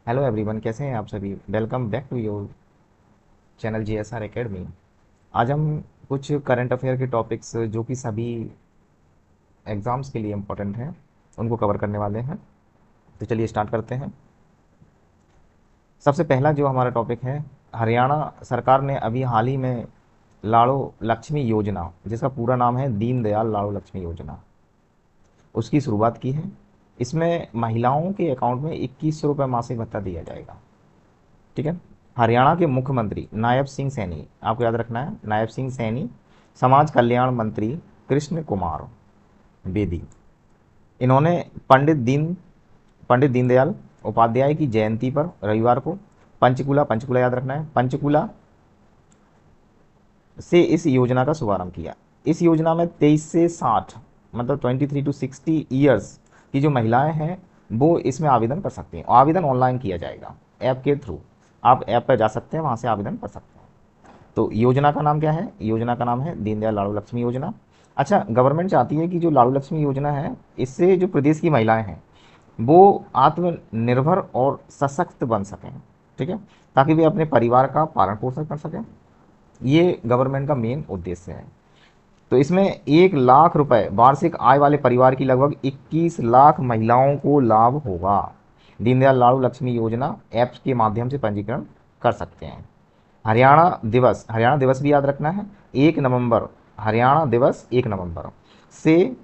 Hello everyone, कैसे हैं आप सभी। Welcome back to your channel GSR academy. आज हम कुछ करंट अफेयर के टॉपिक्स जो कि सभी एग्ज़ाम्स के लिए इम्पोर्टेंट हैं उनको कवर करने वाले हैं। तो चलिए स्टार्ट करते हैं। सबसे पहला जो हमारा टॉपिक है, हरियाणा सरकार ने अभी हाल ही में लाड़ो लक्ष्मी योजना, जिसका पूरा नाम है दीनदयाल लाड़ो लक्ष्मी योजना, उसकी शुरुआत की है। इसमें महिलाओं के अकाउंट में 2100 रुपये मासिक भत्ता दिया जाएगा। ठीक है। हरियाणा के मुख्यमंत्री नायब सिंह सैनी, आपको याद रखना है, नायब सिंह सैनी, समाज कल्याण मंत्री कृष्ण कुमार बेदी, इन्होंने पंडित दीनदयाल उपाध्याय की जयंती पर रविवार को पंचकूला पंचकूला याद रखना है, पंचकूला से इस योजना का शुभारंभ किया। इस योजना में 23 से 60, मतलब 23 to 60 ईयर्स की जो महिलाएं हैं वो इसमें आवेदन कर सकती हैं। आवेदन ऑनलाइन किया जाएगा ऐप के थ्रू। आप ऐप पर जा सकते हैं, वहाँ से आवेदन कर सकते हैं। तो योजना का नाम क्या है? योजना का नाम है दीनदयाल लाड़ू लक्ष्मी योजना। अच्छा, गवर्नमेंट चाहती है कि जो लाड़ू लक्ष्मी योजना है, इससे जो प्रदेश की महिलाएं हैं वो आत्मनिर्भर और सशक्त बन सकें। ठीक है, ताकि वे अपने परिवार का पालन पोषण कर सकें। ये गवर्नमेंट का मेन उद्देश्य है। तो इसमें 1 लाख रुपए वार्षिक आय वाले परिवार की लगभग 21 लाख महिलाओं को लाभ होगा। दीनदयाल लाड़ू लक्ष्मी योजना ऐप्स के माध्यम से पंजीकरण कर सकते हैं। हरियाणा दिवस भी याद रखना है। 1 नवंबर, हरियाणा दिवस 1 नवंबर से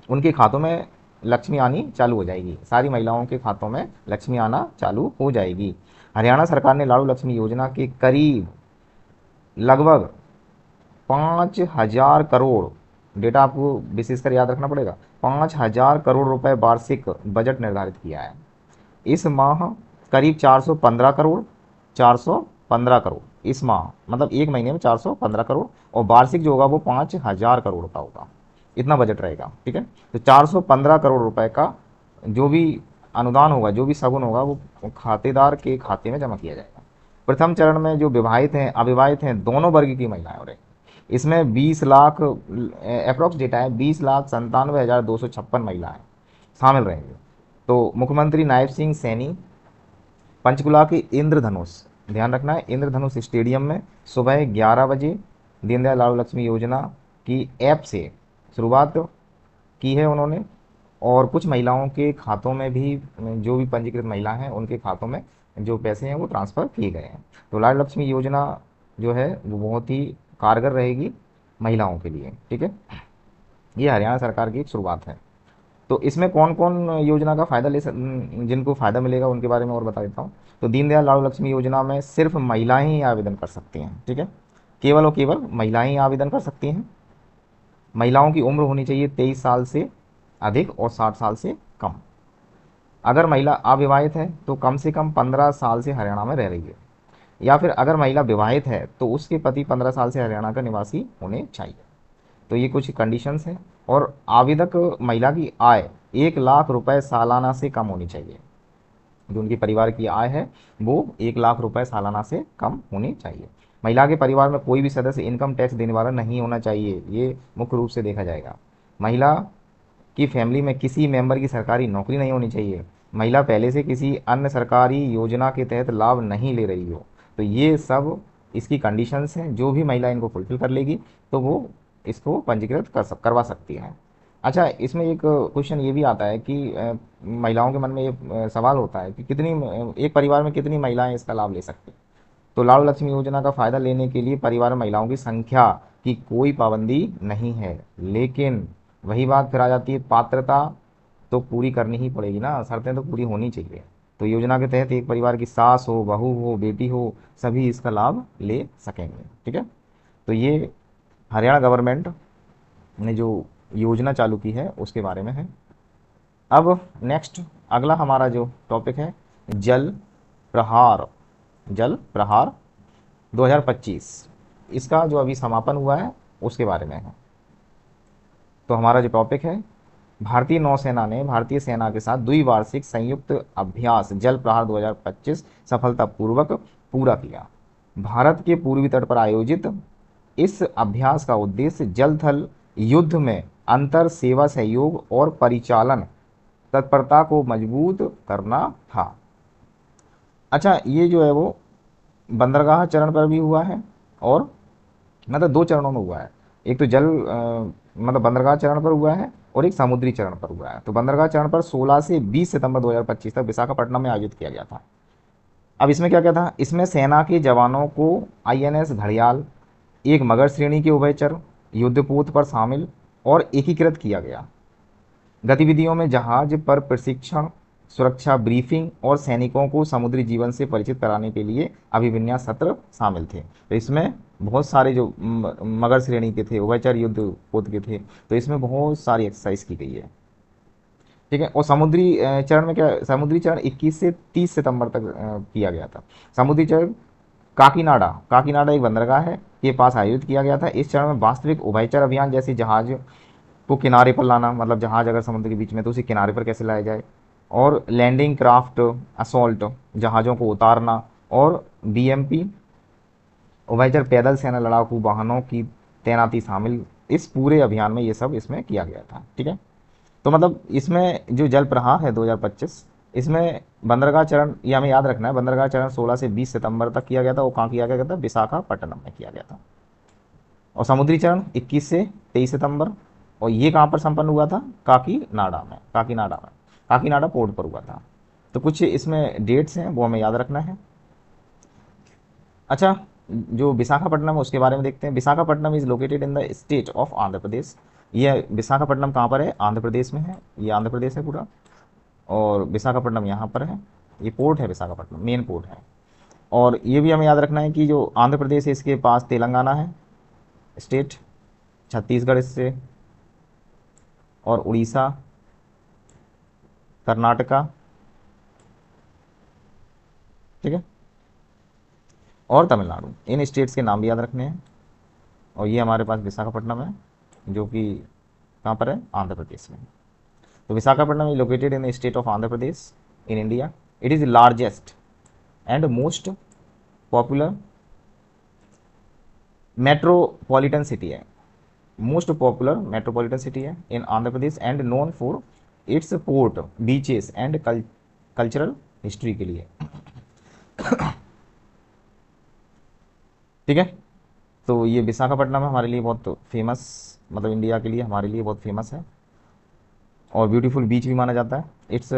उनके खातों में लक्ष्मी आनी चालू हो जाएगी। सारी महिलाओं के खातों में लक्ष्मी आना चालू हो जाएगी। हरियाणा सरकार ने लाड़ू लक्ष्मी योजना के करीब लगभग 5,000 करोड़, डेटा आपको विशेषकर याद रखना पड़ेगा, 5,000 करोड़ रुपए वार्षिक बजट निर्धारित किया है। इस माह करीब 415 करोड़, 415 करोड़ इस माह, मतलब एक महीने में 415 करोड़, और वार्षिक जो होगा वो 5,000 करोड़ का होगा। इतना बजट रहेगा। ठीक है। तो 415 करोड़ रुपए का जो भी अनुदान होगा, जो भी शगुन होगा, वो खातेदार के खाते में जमा किया जाएगा। प्रथम चरण में जो विवाहित हैं, अविवाहित हैं, दोनों वर्ग की महिलाएं हो रही, इसमें 20 लाख, अप्रोक्स डेटा है, 20,97,256 महिलाएं शामिल रहेंगी। तो मुख्यमंत्री नायब सिंह सैनी पंचकुला के इंद्रधनुष, ध्यान रखना है, इंद्रधनुष स्टेडियम में सुबह 11 बजे दीनदयाल लाड़ू लक्ष्मी योजना की ऐप से शुरुआत की है उन्होंने। और कुछ महिलाओं के खातों में भी, जो भी पंजीकृत महिला हैं उनके खातों में जो पैसे हैं वो ट्रांसफ़र किए गए हैं। तो लाड़ू लक्ष्मी योजना जो है वो बहुत ही कारगर रहेगी महिलाओं के लिए। ठीक है, ये हरियाणा सरकार की एक शुरुआत है। तो इसमें कौन कौन योजना का फ़ायदा जिनको फ़ायदा मिलेगा उनके बारे में और बता देता हूँ। तो दीनदयाल लाड़ू लक्ष्मी योजना में सिर्फ महिलाएं ही आवेदन कर सकती हैं। ठीक है, केवल और केवल महिलाएं ही आवेदन कर सकती हैं। महिलाओं की उम्र होनी चाहिए 23 साल से अधिक और 60 साल से कम। अगर महिला अविवाहित है तो कम से कम 15 साल से हरियाणा में रह रही है, या फिर अगर महिला विवाहित है तो उसके पति 15 साल से हरियाणा का निवासी होने चाहिए। तो ये कुछ कंडीशंस हैं। और आवेदक महिला की आय 1 लाख रुपए सालाना से कम होनी चाहिए। जो उनकी परिवार की आय है वो 1 लाख रुपए सालाना से कम होनी चाहिए। महिला के परिवार में कोई भी सदस्य इनकम टैक्स देने वाला नहीं होना चाहिए, ये मुख्य रूप से देखा जाएगा। महिला की फैमिली में किसी मेंबर की सरकारी नौकरी नहीं होनी चाहिए। महिला पहले से किसी अन्य सरकारी योजना के तहत लाभ नहीं ले रही हो। तो ये सब इसकी कंडीशंस हैं। जो भी महिला इनको फुलफिल कर लेगी तो वो इसको पंजीकृत करवा सकती है। अच्छा, इसमें एक क्वेश्चन ये भी आता है कि महिलाओं के मन में ये सवाल होता है कि एक परिवार में कितनी महिलाएं इसका लाभ ले सकती हैं। तो लाड़ू लक्ष्मी योजना का फ़ायदा लेने के लिए परिवार में महिलाओं की संख्या की कोई पाबंदी नहीं है, लेकिन वही बात फिर आ जाती है, पात्रता तो पूरी करनी ही पड़ेगी ना, शर्तें तो पूरी होनी चाहिए। तो योजना के तहत एक परिवार की सास हो, बहू हो, बेटी हो, सभी इसका लाभ ले सकेंगे। ठीक है। तो ये हरियाणा गवर्नमेंट ने जो योजना चालू की है उसके बारे में है। अब नेक्स्ट, अगला हमारा जो टॉपिक है, जल प्रहार। जल प्रहार 2025, इसका जो अभी समापन हुआ है उसके बारे में है। तो हमारा जो टॉपिक है, भारतीय नौसेना ने भारतीय सेना के साथ द्विवार्षिक संयुक्त अभ्यास जल प्रहार 2025 सफलतापूर्वक पूरा किया। भारत के पूर्वी तट पर आयोजित इस अभ्यास का उद्देश्य जल थल युद्ध में अंतर सेवा सहयोग और परिचालन तत्परता को मजबूत करना था। अच्छा, ये जो है वो बंदरगाह चरण पर भी हुआ है, और मतलब दो चरणों में हुआ है। एक तो मतलब बंदरगाह चरण पर हुआ है, और एक समुद्री चरण पर हुआ है। तो बंदरगाह चरण पर 16 से 20 सितंबर 2025 तक विशाखापट्टनम में आयोजित किया गया था। अब इसमें क्या क्या था, इसमें सेना के जवानों को आईएनएस घड़ियाल, एक मगध श्रेणी के उभयचर युद्धपोत पर शामिल और एकीकृत किया गया। गतिविधियों में जहाज पर प्रशिक्षण, सुरक्षा ब्रीफिंग और सैनिकों को समुद्री जीवन से परिचित कराने के लिए अभिविन्यास सत्र शामिल थे। तो इसमें बहुत सारे जो मगध श्रेणी के थे, उभयचर युद्ध पोत के थे, तो इसमें बहुत सारी एक्सरसाइज की गई है। ठीक है। और समुद्री चरण में क्या, समुद्री चरण 21 से 30 सितंबर तक किया गया था। समुद्री चरण काकीनाडा, काकीनाडा एक बंदरगाह है के पास आयोजित किया गया था। इस चरण में वास्तविक उभयचर अभियान, जैसे जहाज को किनारे पर लाना, मतलब जहाज अगर समुद्र के बीच में तो उसे किनारे पर कैसे लाया जाए, और लैंडिंग क्राफ्ट असॉल्ट, जहाज़ों को उतारना, और बीएमपी उभयचर पैदल सेना लड़ाकू वाहनों की तैनाती शामिल। इस पूरे अभियान में ये सब इसमें किया गया था। ठीक है। तो मतलब इसमें जो जल प्रहार है 2025, इसमें बंदरगाह चरण, ये हमें याद रखना है, बंदरगाह चरण 16 से 20 सितंबर तक किया गया था। वो कहाँ किया गया था, विशाखापट्टनम में किया गया था। और समुद्री चरण 21 से 23 सितंबर, और ये कहाँ पर संपन्न हुआ था, काकीनाडा में, काकीनाडा में, काकीनाडा पोर्ट पर हुआ था। तो कुछ इसमें डेट्स हैं वो हमें याद रखना है। अच्छा, जो विशाखापट्टनम है उसके बारे में देखते हैं। Visakhapatnam is located in the state of Andhra Pradesh. ये विशाखापट्टनम कहाँ पर है, आंध्र प्रदेश में है। ये आंध्र प्रदेश है पूरा, और विशाखापट्टनम यहाँ पर है। ये पोर्ट है विशाखापट्टनम, मेन पोर्ट है। और ये भी हमें याद रखना है कि जो आंध्र प्रदेश है इसके पास तेलंगाना है स्टेट, छत्तीसगढ़ इससे, और उड़ीसा, कर्नाटका, ठीक है, और तमिलनाडु। इन स्टेट्स के नाम भी याद रखने हैं। और ये हमारे पास विशाखापट्टनम है, जो कि कहाँ पर है, आंध्र प्रदेश में। तो Visakhapatnam is located in the state of Andhra Pradesh in India. It is largest and most popular metropolitan city है, मोस्ट पॉपुलर मेट्रोपॉलिटन सिटी है in Andhra Pradesh, and known for its port, beaches and cultural history के लिए। ठीक है। तो ये विशाखापट्टनम हमारे लिए बहुत फेमस, मतलब इंडिया के लिए हमारे लिए बहुत फेमस है, और ब्यूटीफुल बीच भी माना जाता है। Its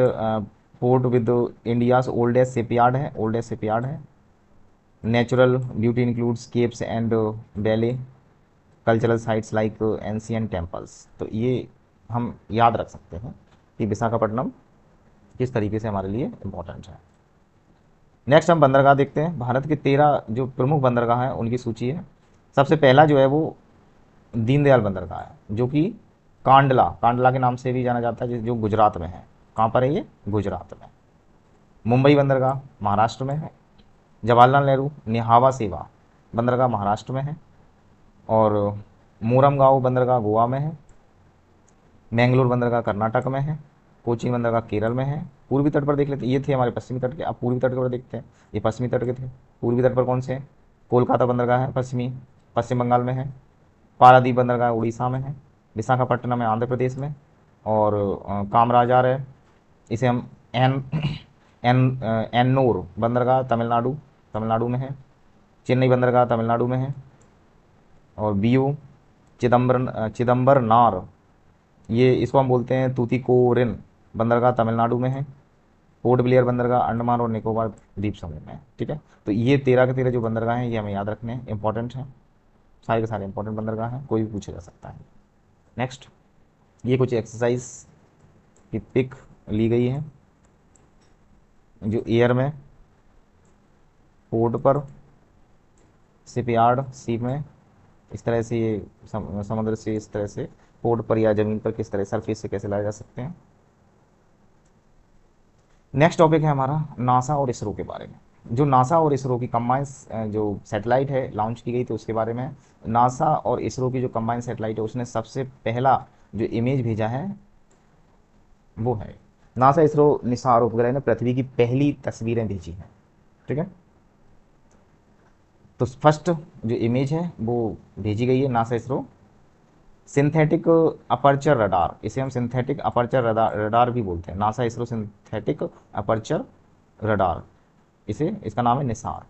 port with India's oldest shipyard है, ओल्डेस्ट शिपयार्ड है। Natural beauty includes capes and valley, cultural sites like ancient temples. तो ये हम याद रख सकते हैं कि विशाखापट्टनम किस तरीके से हमारे लिए इम्पोर्टेंट है। नेक्स्ट हम बंदरगाह देखते हैं। भारत के 13 जो प्रमुख बंदरगाह हैं उनकी सूची है। सबसे पहला जो है वो दीनदयाल बंदरगाह है, जो कि कांडला, कांडला के नाम से भी जाना जाता है, जो गुजरात में है। कहाँ पर है ये, गुजरात में। मुंबई बंदरगाह महाराष्ट्र में है। जवाहरलाल नेहरू निहावा सेवा बंदरगाह महाराष्ट्र में है। और मोरमगांव बंदरगाह गोवा में है। मैंगलोर बंदरगाह कर्नाटक में है। कोचीन बंदरगाह केरल में है। पूर्वी तट पर देख लेते हैं, ये थे हमारे पश्चिमी तट के। अब पूर्वी तट पर देखते हैं, ये पश्चिमी तट के थे। पूर्वी तट पर कौन से हैं, कोलकाता बंदरगाह है पश्चिमी, पश्चिम बंगाल में है। पारादीप बंदरगाह उड़ीसा में है। विशाखापट्टनम है आंध्र प्रदेश में। और कामराजार है, इसे हम एन एन एन्नोर बंदरगाह तमिलनाडु, तमिलनाडु में है। चेन्नई बंदरगाह तमिलनाडु में है। और बीयू चिदम्बरनार, ये इसको हम बोलते हैं तूतीकोरिन बंदरगाह तमिलनाडु में है। पोर्ट ब्लेयर बंदरगाह अंडमान और निकोबार द्वीप समूह में है। ठीक है। तो ये 13 के 13 जो बंदरगाह हैं ये हमें याद रखने हैं, इंपॉर्टेंट हैं, सारे के सारे इंपॉर्टेंट बंदरगाह हैं, कोई भी पूछा जा सकता है। नेक्स्ट, ये कुछ एक्सरसाइज की पिक ली गई है, जो एयर में, पोर्ट पर, शिपयार्ड सी में, इस तरह से ये समुद्र से इस तरह से पोर्ट पर या ज़मीन पर किस तरह सरफेस से कैसे लाए जा सकते हैं। नेक्स्ट टॉपिक है हमारा नासा और इसरो के बारे में। जो नासा और इसरो की कंबाइन जो सैटेलाइट है लॉन्च की गई थी उसके बारे में। नासा और इसरो की जो कंबाइन सैटेलाइट है उसने सबसे पहला जो इमेज भेजा है वो है, नासा इसरो निसार उपग्रह ने पृथ्वी की पहली तस्वीरें भेजी हैं। ठीक है। तो फर्स्ट जो इमेज है वो भेजी गई है NASA ISRO synthetic aperture radar, इसे हम सिंथेटिक अपर्चर रडार भी बोलते हैं। NASA ISRO synthetic aperture radar इसे, इसका नाम है निसार।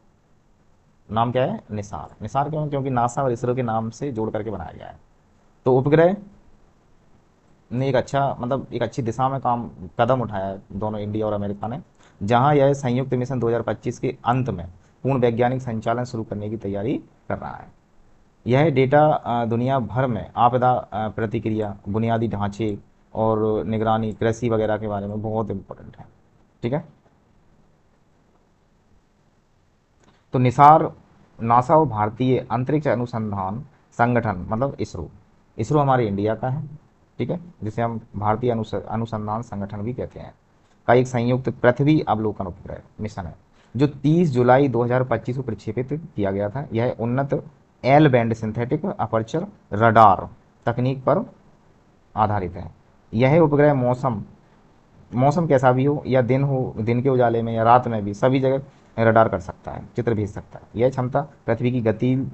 नाम क्या है? निसार। निसार क्यों? क्योंकि नासा और इसरो के नाम से जोड़ करके बनाया गया है। तो उपग्रह ने एक अच्छा, मतलब एक अच्छी दिशा में काम कदम उठाया है दोनों, इंडिया और अमेरिका ने, जहां यह संयुक्त मिशन 2025 के अंत में पूर्ण वैज्ञानिक संचालन शुरू करने की तैयारी कर रहा है। यह डेटा दुनिया भर में आपदा प्रतिक्रिया, बुनियादी ढांचे और निगरानी, कृषि वगैरह के बारे में बहुत इंपॉर्टेंट है। ठीक है। तो निसार नासा और भारतीय अंतरिक्ष अनुसंधान संगठन, मतलब इसरो, इसरो हमारे इंडिया का है, ठीक है, जिसे हम भारतीय अनुसंधान संगठन भी कहते हैं, का एक संयुक्त पृथ्वी अवलोकन उपग्रह मिशन है, जो 30 जुलाई 2025 को प्रक्षेपित किया गया था। यह उन्नत L band synthetic aperture radar तकनीक पर आधारित है। यह उपग्रह मौसम मौसम कैसा भी हो, या दिन हो, दिन के उजाले में या रात में भी, सभी जगह रडार कर सकता है, चित्र भेज सकता है। यह क्षमता पृथ्वी की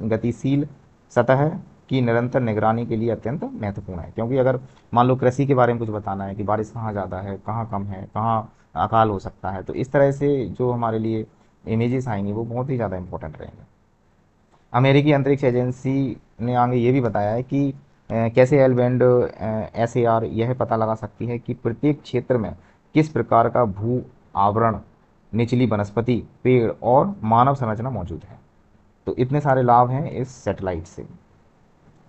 गतिशील सतह की निरंतर निगरानी के लिए अत्यंत महत्वपूर्ण है, क्योंकि अगर मान लो कृषि के बारे में कुछ बताना है कि बारिश कहाँ ज़्यादा है, कहाँ कम है, कहाँ अकाल हो सकता है, तो इस तरह से जो हमारे लिए इमेजेस आएंगी वो बहुत ही ज़्यादा इंपॉर्टेंट रहेंगे। अमेरिकी अंतरिक्ष एजेंसी ने आगे ये भी बताया है कि कैसे एल बैंड SAR यह पता लगा सकती है कि प्रत्येक क्षेत्र में किस प्रकार का भू आवरण, निचली वनस्पति, पेड़ और मानव संरचना मौजूद है। तो इतने सारे लाभ हैं इस सैटेलाइट से।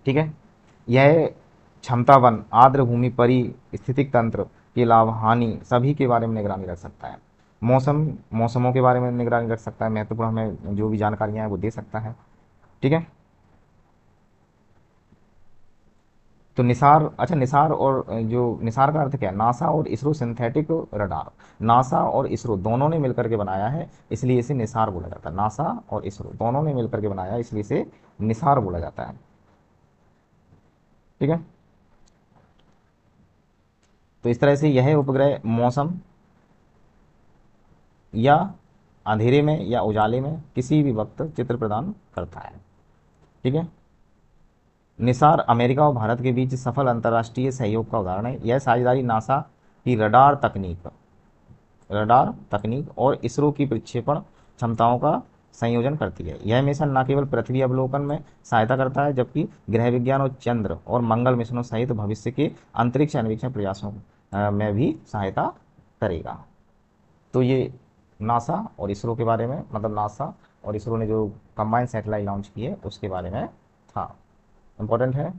ठीक है। यह क्षमतावन आर्द्र भूमि परिस्थितिक तंत्र के लाभ हानि सभी के बारे में निगरानी रख सकता है। मौसमों के बारे में निगरानी रख सकता है, महत्वपूर्ण हमें जो भी जानकारियां हैं वो दे सकता है। ठीक है। तो निसार, अच्छा निसार और जो निसार का अर्थ क्या है? नासा और इसरो सिंथेटिक रडार, नासा और इसरो दोनों ने मिलकर के बनाया है, इसलिए इसे निसार बोला जाता है। नासा और इसरो दोनों ने मिलकर के बनाया है, इसलिए इसे निसार बोला जाता है। ठीक है। तो इस तरह से यह उपग्रह मौसम या अंधेरे में या उजाले में किसी भी वक्त चित्र प्रदान करता है। ठीक है। निसार अमेरिका और भारत के बीच सफल अंतर्राष्ट्रीय सहयोग का उदाहरण है। यह साझेदारी नासा की रडार तकनीक और इसरो की प्रक्षेपण क्षमताओं का संयोजन करती है। यह मिशन न केवल पृथ्वी अवलोकन में सहायता करता है, जबकि गृह विज्ञान और चंद्र और मंगल मिशनों सहित भविष्य के अंतरिक्ष अन्वेषण प्रयासों में भी सहायता करेगा। तो ये नासा और इसरो के बारे में, मतलब नासा और इसरो ने जो कंबाइंड सैटेलाइट लॉन्च की है उसके बारे में था। इम्पोर्टेंट है।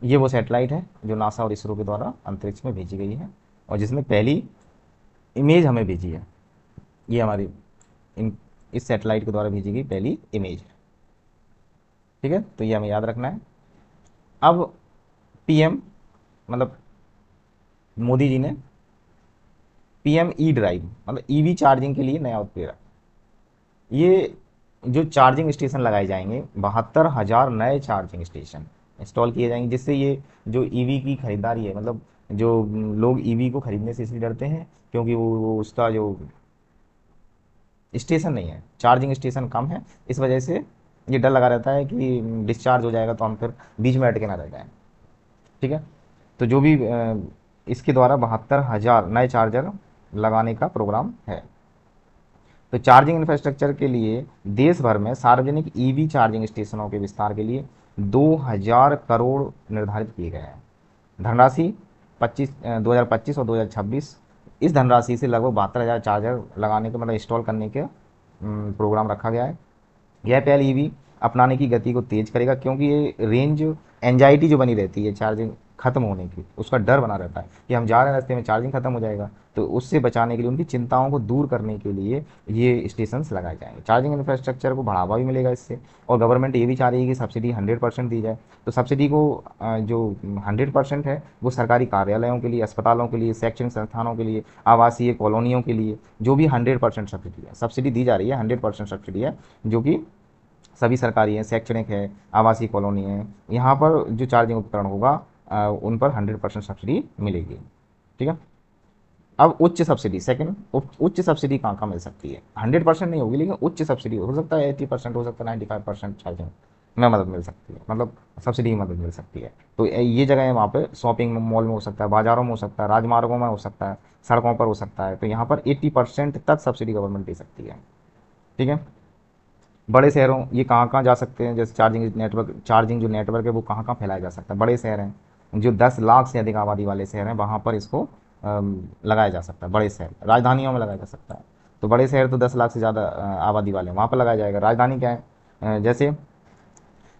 ये वो सैटेलाइट है जो नासा और इसरो के द्वारा अंतरिक्ष में भेजी गई है और जिसमें पहली इमेज हमें भेजी है। ये हमारी इन इस सैटेलाइट के द्वारा भेजी गई पहली इमेज है। ठीक है। तो ये हमें याद रखना है। अब PM, मतलब मोदी जी ने PM ई ड्राइव, मतलब EV चार्जिंग के लिए नया उत्प्रेरक, ये जो चार्जिंग स्टेशन लगाए जाएंगे, 72,000 नए चार्जिंग स्टेशन इंस्टॉल किए जाएंगे, जिससे ये जो EV की खरीदारी है, मतलब जो लोग EV को खरीदने से इसलिए डरते हैं क्योंकि वो उसका जो स्टेशन नहीं है, चार्जिंग स्टेशन कम है, इस वजह से ये डर लगा रहता है कि डिस्चार्ज हो जाएगा तो हम फिर बीच में अटके ना रह जाएं। ठीक है। तो जो भी इसके द्वारा 72,000 नए चार्जर लगाने का प्रोग्राम है। तो चार्जिंग इंफ्रास्ट्रक्चर के लिए देश भर में सार्वजनिक EV चार्जिंग स्टेशनों के विस्तार के लिए 2,000 करोड़ निर्धारित किए गए हैं। धनराशि 2025 और 2026, इस धनराशि से लगभग 72,000 चार्जर लगाने के, मतलब इंस्टॉल करने के प्रोग्राम रखा गया है। यह पहल EV अपनाने की गति को तेज करेगा, क्योंकि ये रेंज एंजाइटी जो बनी रहती है चार्जिंग खत्म होने की, उसका डर बना रहता है कि हम जा रहे हैं रास्ते में चार्जिंग खत्म हो जाएगा, तो उससे बचाने के लिए, उनकी चिंताओं को दूर करने के लिए ये स्टेशन लगाए जाएंगे। चार्जिंग इंफ्रास्ट्रक्चर को बढ़ावा भी मिलेगा इससे, और गवर्नमेंट ये भी चाह रही है कि सब्सिडी 100% दी जाए। तो सब्सिडी को जो 100% है वो सरकारी कार्यालयों के लिए, अस्पतालों के लिए, शैक्षणिक संस्थानों के लिए, आवासीय कॉलोनियों के लिए, जो भी 100% सब्सिडी है, सब्सिडी दी जा रही है, 100% सब्सिडी है, जो कि सभी सरकारी है, शैक्षणिक है, आवासीय कॉलोनी है, यहाँ पर जो चार्जिंग उपकरण होगा उन पर 100% सब्सिडी मिलेगी। ठीक है। अब उच्च सब्सिडी, सेकंड, उच्च सब्सिडी कहाँ मिल सकती है? 100% नहीं होगी, लेकिन उच्च सब्सिडी हो सकता है 80%, हो सकता है 95% चार्जिंग में मदद मिल सकती है, मतलब सब्सिडी की मदद मिल सकती है। तो ये जगह है, वहाँ पे शॉपिंग मॉल में हो सकता है, बाज़ारों में हो सकता है, राजमार्गों में हो सकता है, सड़कों पर हो सकता है। तो यहाँ पर 80% तक सब्सिडी गवर्नमेंट दे सकती है। ठीक है। बड़े शहरों, ये कहाँ कहाँ जा सकते हैं, जैसे चार्जिंग जो नेटवर्क है वो कहाँ कहाँ फैलाया जा सकता है। बड़े शहर हैं जो 10 लाख से अधिक आबादी वाले शहर हैं, वहाँ पर इसको लगाया जा सकता है। बड़े शहर, राजधानियों में लगाया जा सकता है। तो बड़े शहर तो 10 लाख से ज़्यादा आबादी वाले हैं, वहाँ पर लगाया जाएगा। राजधानी क्या है, जैसे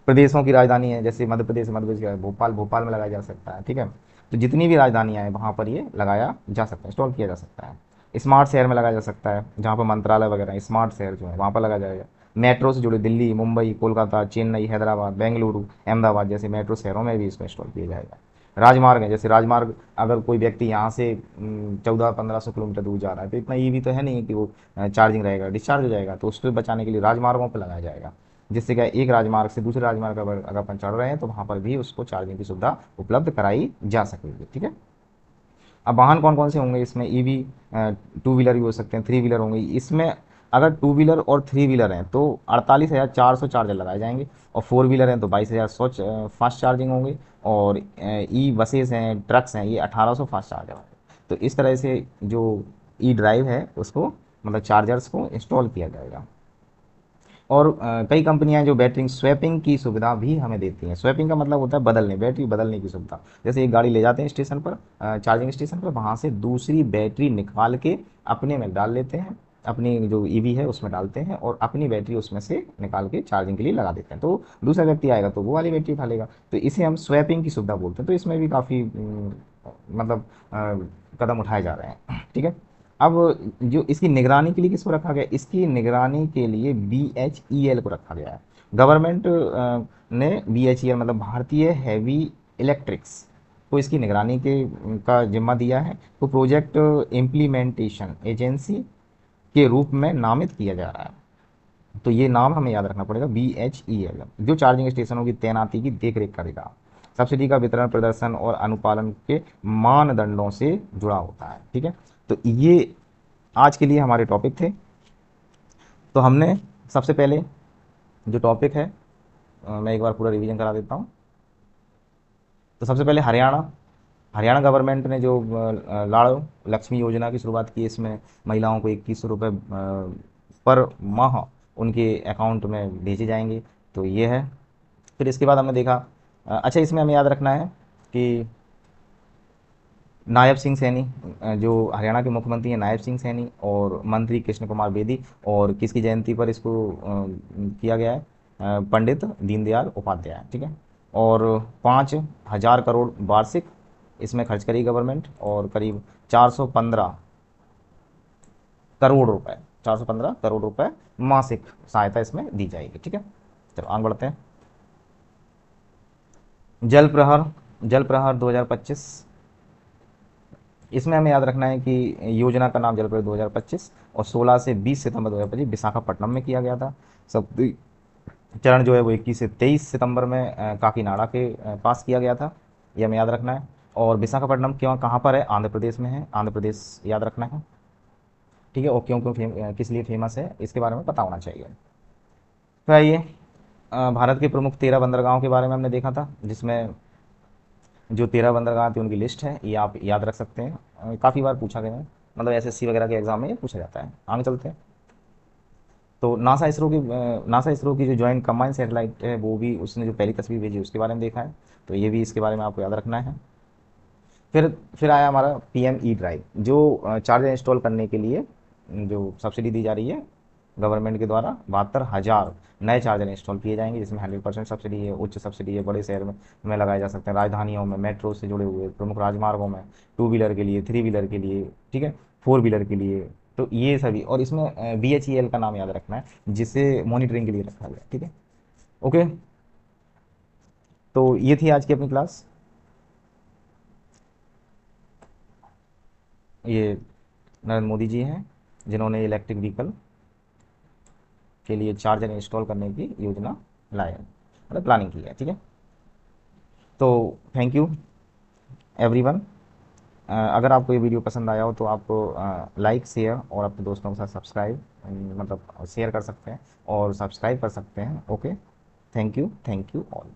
प्रदेशों की राजधानी है, जैसे मध्य प्रदेश का है भोपाल, भोपाल में लगाया जा सकता है। ठीक है। तो जितनी भी राजधानियाँ हैं वहाँ पर ये लगाया जा सकता है, इंस्टॉल किया जा सकता है। स्मार्ट शहर में लगाया जा सकता है, जहाँ पर मंत्रालय वगैरह है, स्मार्ट शहर जो है वहाँ पर लगाया जाएगा। मेट्रो से जुड़े दिल्ली, मुंबई, कोलकाता, चेन्नई, हैदराबाद, बेंगलुरु, अहमदाबाद जैसे मेट्रो शहरों में भी इसको इंस्टॉल किया जाएगा। राजमार्ग है, जैसे राजमार्ग, अगर कोई व्यक्ति यहाँ से 1400-1500 किलोमीटर दूर जा रहा है, तो इतना ईवी तो है नहीं कि वो चार्जिंग रहेगा, डिस्चार्ज हो जाएगा। तो उसको बचाने के लिए राजमार्गों पर लगाया जाएगा, जिससे क्या एक राजमार्ग से दूसरे राजमार्ग पर अगर अपन चढ़ रहे हैं तो वहाँ पर भी उसको चार्जिंग की सुविधा उपलब्ध कराई जा सकेगी। ठीक है। अब वाहन कौन कौन से होंगे इसमें, ईवी, टू व्हीलर भी हो सकते हैं, थ्री व्हीलर होंगे इसमें। अगर टू व्हीलर और थ्री व्हीलर हैं तो 48,400 चार्जर लगाए जाएंगे, और फोर व्हीलर हैं तो 22,100 फास्ट चार्जिंग होंगे, और ई बसेस हैं, ट्रक्स हैं, ये 1800 फास्ट चार्जर होंगे। तो इस तरह से जो ई ड्राइव है उसको, मतलब चार्जर्स को इंस्टॉल किया जाएगा। और कई कंपनियां हैं जो बैटरी स्वैपिंग की सुविधा भी हमें देती हैं। स्वैपिंग का मतलब होता है बदलने, बैटरी बदलने की सुविधा। जैसे एक गाड़ी ले जाते हैं स्टेशन पर, चार्जिंग स्टेशन पर, वहाँ से दूसरी बैटरी निकाल के अपने में डाल लेते हैं, अपनी जो ईवी है उसमें डालते हैं, और अपनी बैटरी उसमें से निकाल के चार्जिंग के लिए लगा देते हैं। तो दूसरा व्यक्ति आएगा तो वो वाली बैटरी उठा लेगा। तो इसे हम स्वैपिंग की सुविधा बोलते हैं। तो इसमें भी काफ़ी मतलब कदम उठाए जा रहे हैं। ठीक है। अब जो इसकी निगरानी के लिए किसको रखा गया, इसकी निगरानी के लिए BHEL को रखा गया है। गवर्नमेंट ने BHEL मतलब भारतीय हैवी इलेक्ट्रिक्स को इसकी निगरानी के का जिम्मा दिया है। तो प्रोजेक्ट इम्प्लीमेंटेशन एजेंसी के रूप में नामित किया जा रहा है। तो ये नाम हमें याद रखना पड़ेगा, BHEL, जो चार्जिंग स्टेशनों की तैनाती की देखरेख करेगा, सब्सिडी का वितरण, प्रदर्शन और अनुपालन के मानदंडों से जुड़ा होता है। ठीक है। तो ये आज के लिए हमारे टॉपिक थे। तो हमने सबसे पहले जो टॉपिक है, मैं एक बार पूरा रिवीजन करा देता हूँ। तो सबसे पहले हरियाणा गवर्नमेंट ने जो लाड़ लक्ष्मी योजना की शुरुआत की, इसमें महिलाओं को 2100 रुपये पर माह उनके अकाउंट में भेजे जाएंगे। तो ये है। फिर इसके बाद हमने देखा, अच्छा इसमें हमें याद रखना है कि नायब सिंह सैनी, जो हरियाणा के मुख्यमंत्री हैं नायब सिंह सैनी, और मंत्री कृष्ण कुमार बेदी, और किसकी जयंती पर इसको किया गया है, पंडित दीनदयाल उपाध्याय। ठीक है। और 5,000 करोड़ वार्षिक इसमें खर्च करेगी गवर्नमेंट, और करीब 415 करोड़ रुपए, 415 करोड़ रुपए मासिक सहायता इसमें दी जाएगी। ठीक है। चलो आगे बढ़ते हैं। जल प्रहर, जल प्रहर 2025, इसमें हमें याद रखना है कि योजना का नाम जलप्रलय 2025, और 16 से 20 सितंबर 2025 विशाखापट्टनम में किया गया था। सब चरण जो है वो 21 से 23 सितंबर में काकीनाडा के पास किया गया था, ये हमें याद रखना है। और विशाखापट्टनम क्यों, कहाँ पर है, आंध्र प्रदेश में है, आंध्र प्रदेश याद रखना है। ठीक है। और क्यों क्यों किस लिए फेमस है इसके बारे में पता होना चाहिए। तो आइए, भारत के प्रमुख 13 बंदरगाहों के बारे में हमने देखा था, जिसमें जो 13 बंदरगाह थी उनकी लिस्ट है, ये आप याद रख सकते हैं। काफ़ी बार पूछा गया है, मतलब SSC वगैरह के एग्जाम में ये पूछा जाता है। आगे चलते हैं। तो नासा इसरो की जो जॉइंट कंबाइंड सैटेलाइट है, वो भी उसने जो पहली तस्वीर भेजी उसके बारे में देखा है। तो ये भी इसके बारे में आपको याद रखना है। फिर आया हमारा PM ई ड्राइव, जो चार्जर इंस्टॉल करने के लिए जो सब्सिडी दी जा रही है गवर्नमेंट के द्वारा। 72,000 नए चार्जर इंस्टॉल किए जाएंगे, जिसमें 100% सब्सिडी है, उच्च सब्सिडी है। बड़े शहर में लगाए जा सकते हैं, राजधानियों में, मेट्रो से जुड़े हुए प्रमुख राजमार्गों में, टू व्हीलर के लिए, थ्री व्हीलर के लिए, ठीक है, फोर व्हीलर के लिए। तो ये सभी, और इसमें BHEL का नाम याद रखना है, जिसे मॉनिटरिंग के लिए रखा गया। ठीक है। ओके। तो ये थी आज की अपनी क्लास। ये नरेंद्र मोदी जी हैं, जिन्होंने इलेक्ट्रिक व्हीकल के लिए चार्जर इंस्टॉल करने की योजना लाई है, मतलब प्लानिंग की है। ठीक है। तो थैंक यू एवरीवन। अगर आपको ये वीडियो पसंद आया हो तो आप लाइक, शेयर और अपने दोस्तों के साथ सब्सक्राइब, मतलब शेयर कर सकते हैं और सब्सक्राइब कर सकते हैं। ओके। Thank you all.